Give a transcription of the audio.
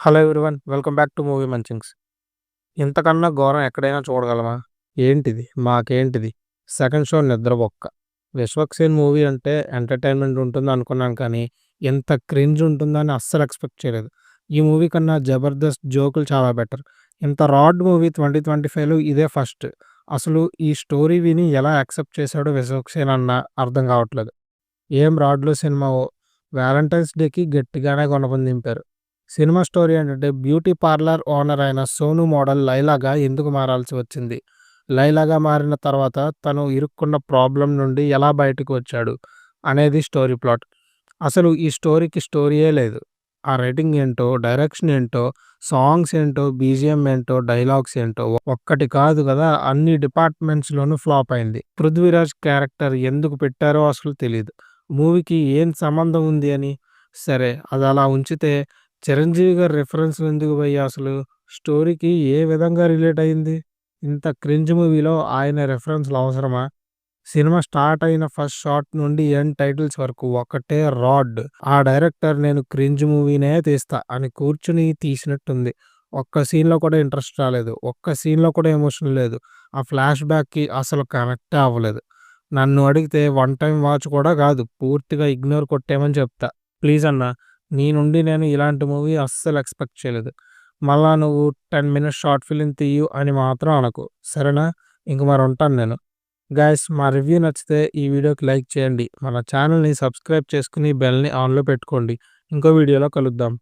Hello everyone. Welcome back to movie munchings. ఇంతకన్నా ఘోరం ఎక్కడైనా చూడగలమా? ఏంటిది? మాకేంటిది? సెకండ్ షో నిద్రబొక్క. 'విశ్వక్ సేన్' మూవీ అంటే ఎంటర్‌టైన్‌మెంట్ ఉంటుందనుకున్నాను కానీ, ఇంత క్రింజ్ ఉంటుందని అస్సలు ఎక్స్‌పెక్ట్ చేయలేదు. ఈ మూవీ కన్నా 'జబర్దస్త్' జోకులు చాలా బెటర్. ఇంత రాడ్ మూవీ 2025లో ఇదే ఫస్ట్. అసలు ఈ స్టోరీ విని ఎలా యాక్సెప్ట్ చేశాడో 'విశ్వక్ సేన్' అన్న అర్థం కావట్లేదు. ఏం రాడ్‌లో సినిమావో! వాలంటైన్స్ డేకి గట్టిగానే గుణపం దింపారు. సినిమా స్టోరీ ఏంటంటే బ్యూటీ పార్లర్ ఓనర్ అయిన సోను మోడల్ లైలాగా ఎందుకు మారాల్సి వచ్చింది? లైలాగా మారిన తర్వాత తను ఇరుక్కున్న ప్రాబ్లమ్ నుండి ఎలా బయటకు వచ్చాడు? అనేది స్టోరీ ప్లాట్. అసలు ఈ స్టోరీకి స్టోరీయే లేదు. ఆ రైటింగ్ ఏంటో, డైరెక్షన్ ఏంటో, సాంగ్స్ ఏంటో, బీజీఎం ఏంటో, డైలాగ్స్ ఏంటో ఒక్కటి కాదు కదా అన్ని డిపార్ట్మెంట్స్‌లోనూ ఫ్లాప్ అయింది. 'పృథ్వీరాజ్' క్యారెక్టర్ ఎందుకు పెట్టారో అసలు తెలీదు. మూవీకి ఏం సంబంధం ఉంది అని. సరే అదలా ఉంచితే 'చిరంజీవి' గారి రిఫరెన్స్‌లు ఎందుకు భయ్యా అసలు? స్టోరీకి ఏ విధంగా రిలేట్ అయింది? ఇంత క్రింజ్ మూవీలో ఆయన రిఫరెన్స్‌లు అవసరమా? సినిమా స్టార్ట్ అయిన ఫస్ట్ షాట్ నుండి ఎండ్ టైటిల్స్ వరకు ఒకటే రాడ్. ఆ డైరెక్టర్ నేను క్రింజ్ మూవీనే తీస్తా అని కూర్చుని తీసినట్టుంది. ఒక్క సీన్‌లో కూడా ఇంట్రెస్ట్ రాలేదు. ఒక్క సీన్‌లో కూడా ఎమోషన్ లేదు. ఆ ఫ్లాష్ బ్యాక్‌కి అసలు కనెక్టే అవ్వలేదు. నన్ను అడిగితే వన్ టైమ్ వాచ్ కూడా కాదు. పూర్తిగా ఇగ్నోర్ కొట్టేయమని చెప్తా. ప్లీజ్ అన్నా, నీ నుండి నేను ఇలాంటి మూవీ అస్సలు ఎక్స్‌పెక్ట్ చేయలేదు. మళ్ళా నువ్వు 10 మినిట్స్ షార్ట్ ఫిల్మ్ తీయు అని మాత్రం అనకు. సరేనా? ఇంక మరి ఉంటాను నేను. గైస్, మా రివ్యూ నచ్చితే ఈ వీడియోకి లైక్ చేయండి. మన ఛానల్‌ని సబ్స్క్రైబ్ చేసుకొని బెల్‌ని ఆన్‌లో పెట్టుకోండి. ఇంకో వీడియోలో కలుద్దాం.